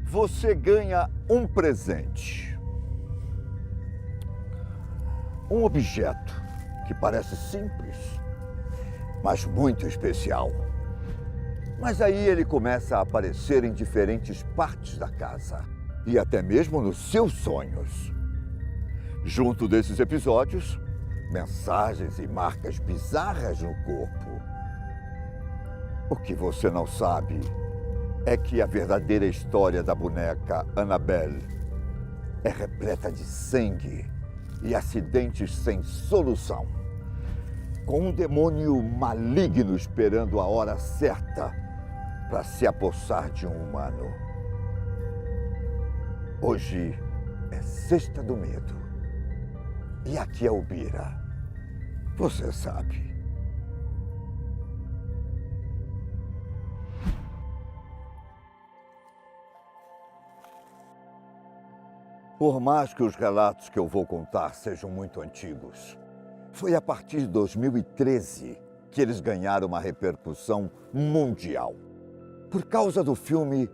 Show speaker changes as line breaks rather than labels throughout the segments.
você ganha um presente. Um objeto que parece simples, mas muito especial. Mas aí ele começa a aparecer em diferentes partes da casa e até mesmo nos seus sonhos. Junto desses episódios, mensagens e marcas bizarras no corpo. O que você não sabe é que a verdadeira história da boneca Annabelle é repleta de sangue e acidentes sem solução, com um demônio maligno esperando a hora certa para se apossar de um humano. Hoje é Sexta do Medo. E aqui é o Bira. Você sabe. Por mais que os relatos que eu vou contar sejam muito antigos, foi a partir de 2013 que eles ganharam uma repercussão mundial. Por causa do filme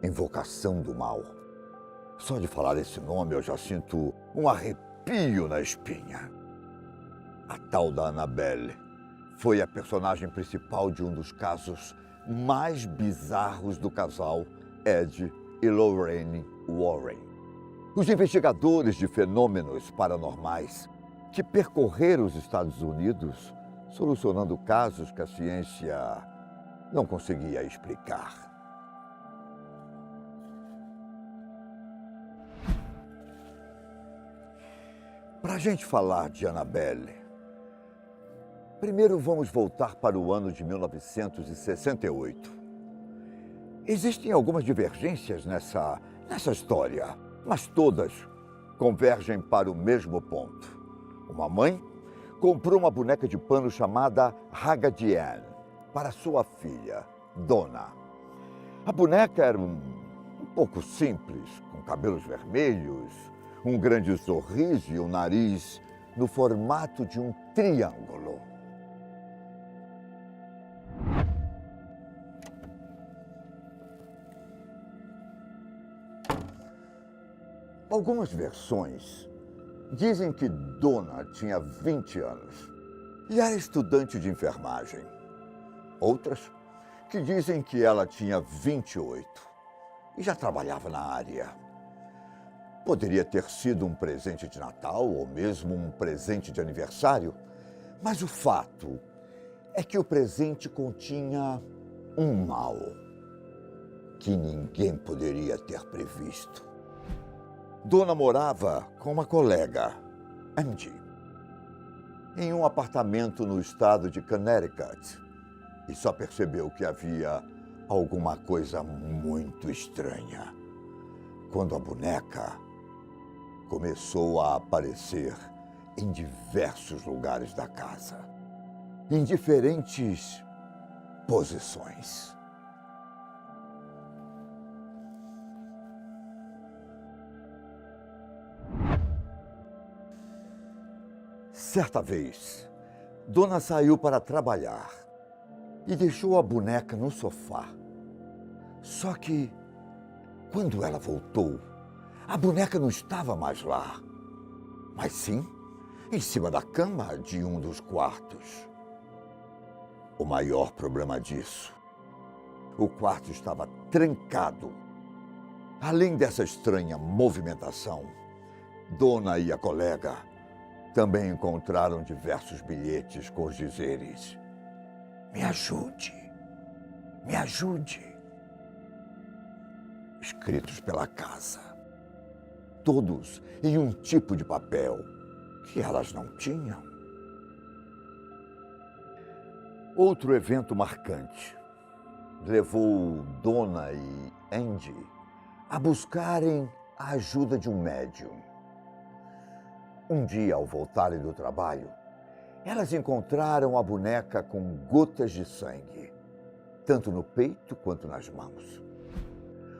Invocação do Mal. Só de falar esse nome eu já sinto um arrepio na espinha. A tal da Annabelle foi a personagem principal de um dos casos mais bizarros do casal Ed e Lorraine Warren. Os investigadores de fenômenos paranormais que percorreram os Estados Unidos solucionando casos que a ciência não conseguia explicar. Para a gente falar de Annabelle, primeiro vamos voltar para o ano de 1968. Existem algumas divergências nessa história, mas todas convergem para o mesmo ponto. Uma mãe comprou uma boneca de pano chamada Raggedy Ann para sua filha, Donna. A boneca era um pouco simples, com cabelos vermelhos, um grande sorriso e um nariz no formato de um triângulo. Algumas versões dizem que Donna tinha 20 anos e era estudante de enfermagem. Outras que dizem que ela tinha 28 e já trabalhava na área. Poderia ter sido um presente de Natal ou mesmo um presente de aniversário, mas o fato é que o presente continha um mal que ninguém poderia ter previsto. Donna morava com uma colega, Angie, em um apartamento no estado de Connecticut e só percebeu que havia alguma coisa muito estranha quando a boneca começou a aparecer em diversos lugares da casa, em diferentes posições. Certa vez, Donna saiu para trabalhar e deixou a boneca no sofá. Só que, quando ela voltou, a boneca não estava mais lá, mas sim em cima da cama de um dos quartos. O maior problema disso, o quarto estava trancado. Além dessa estranha movimentação, Donna e a colega também encontraram diversos bilhetes com os dizeres: "Me ajude, me ajude", escritos pela casa. Todos em um tipo de papel que elas não tinham. Outro evento marcante levou Donna e Angie a buscarem a ajuda de um médium. Um dia, ao voltarem do trabalho, elas encontraram a boneca com gotas de sangue, tanto no peito quanto nas mãos.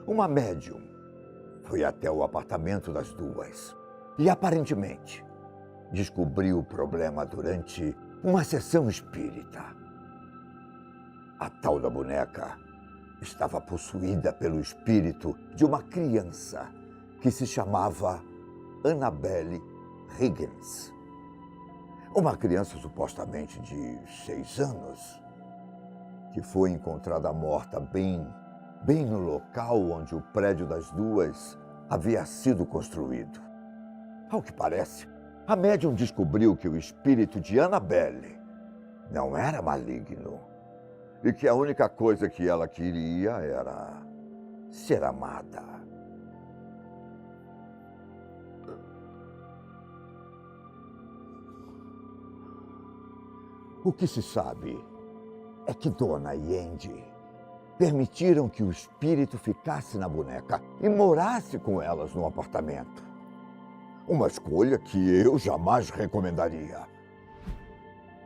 Uma médium foi até o apartamento das duas e, aparentemente, descobriu o problema durante uma sessão espírita. A tal da boneca estava possuída pelo espírito de uma criança que se chamava Annabelle Higgins. Uma criança supostamente de 6 anos, que foi encontrada morta bem no local onde o prédio das duas havia sido construído. Ao que parece, a médium descobriu que o espírito de Annabelle não era maligno e que a única coisa que ela queria era ser amada. O que se sabe é que Donna e Andy permitiram que o espírito ficasse na boneca e morasse com elas no apartamento. Uma escolha que eu jamais recomendaria.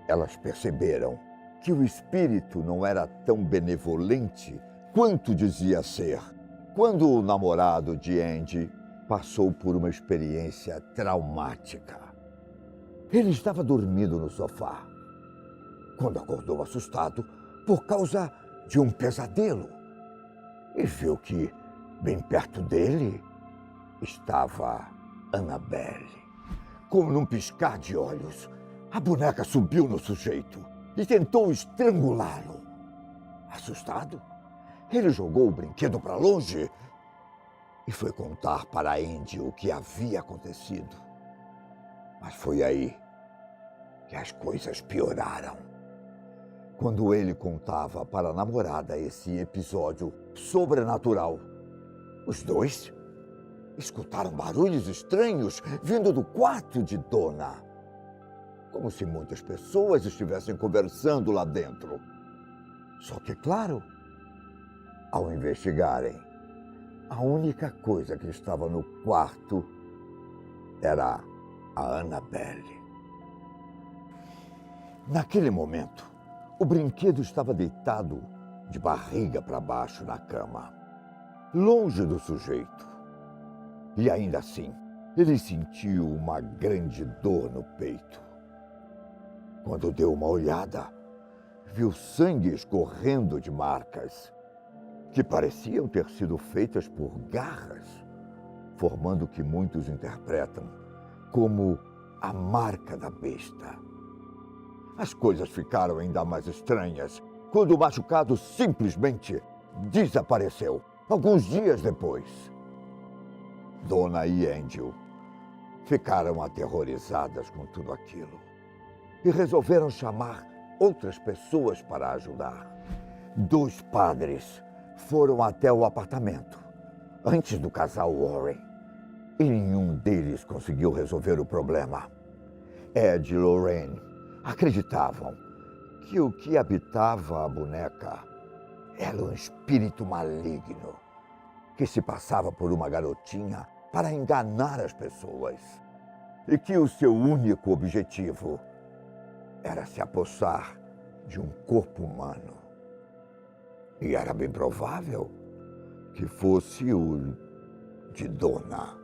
Elas perceberam que o espírito não era tão benevolente quanto dizia ser, quando o namorado de Andy passou por uma experiência traumática. Ele estava dormindo no sofá, quando acordou assustado por causa de um pesadelo e viu que, bem perto dele, estava Annabelle. Como num piscar de olhos, a boneca subiu no sujeito e tentou estrangulá-lo. Assustado, ele jogou o brinquedo para longe e foi contar para Andy o que havia acontecido. Mas foi aí que as coisas pioraram. Quando ele contava para a namorada esse episódio sobrenatural, os dois escutaram barulhos estranhos vindo do quarto de Donna, como se muitas pessoas estivessem conversando lá dentro. Só que, claro, ao investigarem, a única coisa que estava no quarto era a Annabelle. Naquele momento, o brinquedo estava deitado de barriga para baixo na cama, longe do sujeito. E ainda assim, ele sentiu uma grande dor no peito. Quando deu uma olhada, viu sangue escorrendo de marcas, que pareciam ter sido feitas por garras, formando o que muitos interpretam como a marca da besta. As coisas ficaram ainda mais estranhas quando o machucado simplesmente desapareceu, alguns dias depois. Donna e Angel ficaram aterrorizadas com tudo aquilo e resolveram chamar outras pessoas para ajudar. 2 padres foram até o apartamento antes do casal Warren e nenhum deles conseguiu resolver o problema. Ed e Lorraine acreditavam que o que habitava a boneca era um espírito maligno que se passava por uma garotinha para enganar as pessoas e que o seu único objetivo era se apossar de um corpo humano. E era bem provável que fosse o de Donna.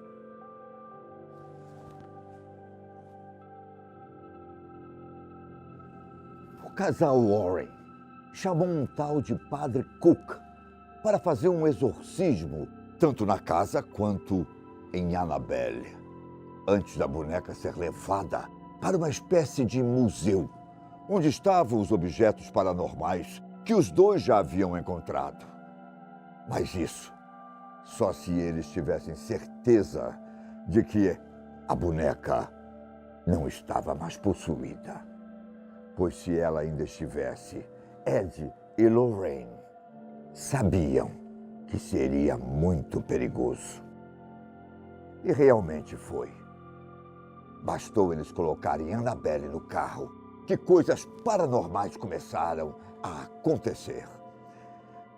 O casal Warren chamou um tal de Padre Cook para fazer um exorcismo, tanto na casa quanto em Annabelle, antes da boneca ser levada para uma espécie de museu, onde estavam os objetos paranormais que os dois já haviam encontrado. Mas isso só se eles tivessem certeza de que a boneca não estava mais possuída. Pois se ela ainda estivesse, Ed e Lorraine sabiam que seria muito perigoso. E realmente foi. Bastou eles colocarem Annabelle no carro que coisas paranormais começaram a acontecer.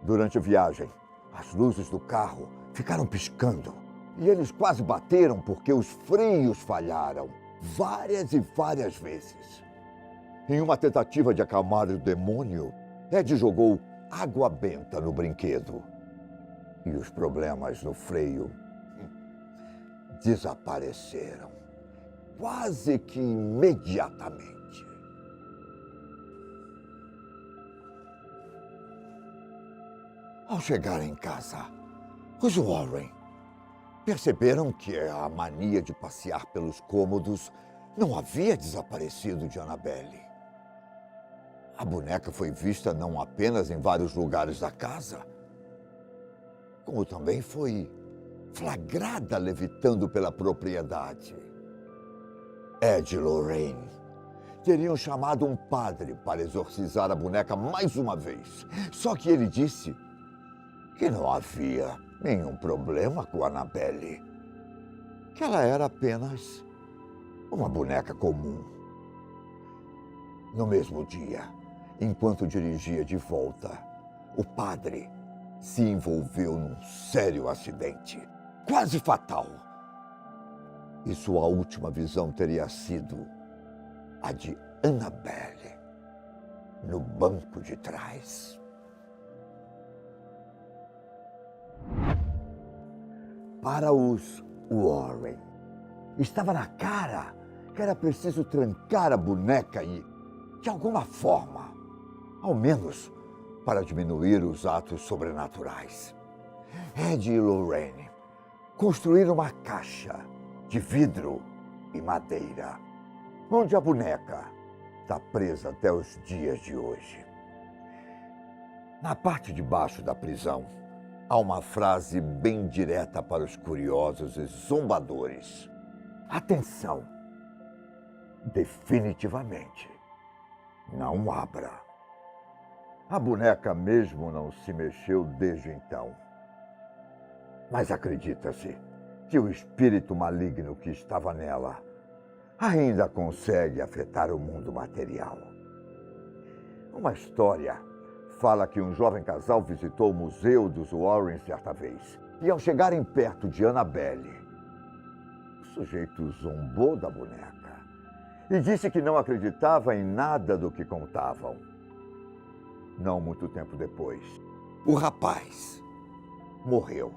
Durante a viagem, as luzes do carro ficaram piscando e eles quase bateram porque os freios falharam várias e várias vezes. Em uma tentativa de acalmar o demônio, Ed jogou água benta no brinquedo. E os problemas no freio desapareceram, quase que imediatamente. Ao chegar em casa, os Warren perceberam que a mania de passear pelos cômodos não havia desaparecido de Annabelle. A boneca foi vista não apenas em vários lugares da casa, como também foi flagrada levitando pela propriedade. Ed e Lorraine teriam chamado um padre para exorcizar a boneca mais uma vez. Só que ele disse que não havia nenhum problema com a Annabelle, que ela era apenas uma boneca comum. No mesmo dia, enquanto dirigia de volta, o padre se envolveu num sério acidente, quase fatal. E sua última visão teria sido a de Annabelle no banco de trás. Para os Warren, estava na cara que era preciso trancar a boneca e, de alguma forma, ao menos para diminuir os atos sobrenaturais, Ed e Lorraine construíram uma caixa de vidro e madeira, onde a boneca está presa até os dias de hoje. Na parte de baixo da prisão, há uma frase bem direta para os curiosos e zombadores. Atenção! Definitivamente, não abra. A boneca mesmo não se mexeu desde então. Mas acredita-se que o espírito maligno que estava nela ainda consegue afetar o mundo material. Uma história fala que um jovem casal visitou o museu dos Warren certa vez. E ao chegarem perto de Annabelle, o sujeito zombou da boneca e disse que não acreditava em nada do que contavam. Não muito tempo depois, o rapaz morreu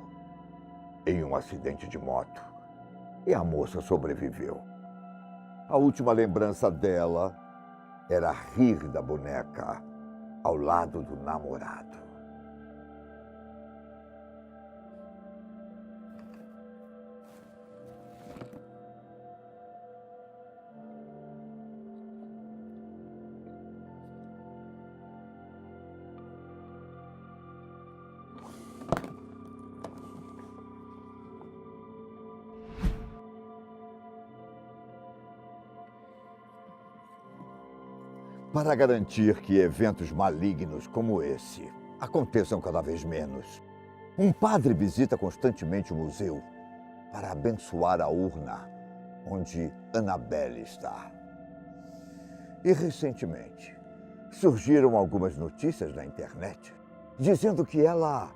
em um acidente de moto e a moça sobreviveu. A última lembrança dela era rir da boneca ao lado do namorado. Para garantir que eventos malignos como esse aconteçam cada vez menos, um padre visita constantemente o museu para abençoar a urna onde Annabelle está. E recentemente surgiram algumas notícias na internet dizendo que ela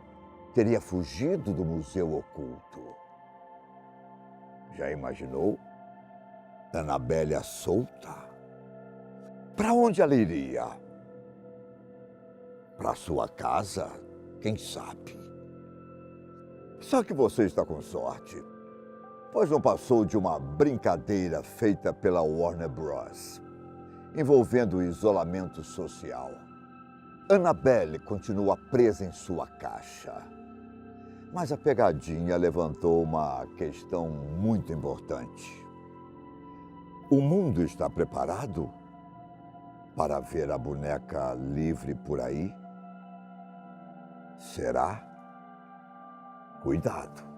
teria fugido do museu oculto. Já imaginou? Annabelle solta? Para onde ela iria? Para sua casa? Quem sabe? Só que você está com sorte, pois não passou de uma brincadeira feita pela Warner Bros., envolvendo o isolamento social. Annabelle continua presa em sua caixa. Mas a pegadinha levantou uma questão muito importante. O mundo está preparado para ver a boneca livre por aí? Será? Cuidado!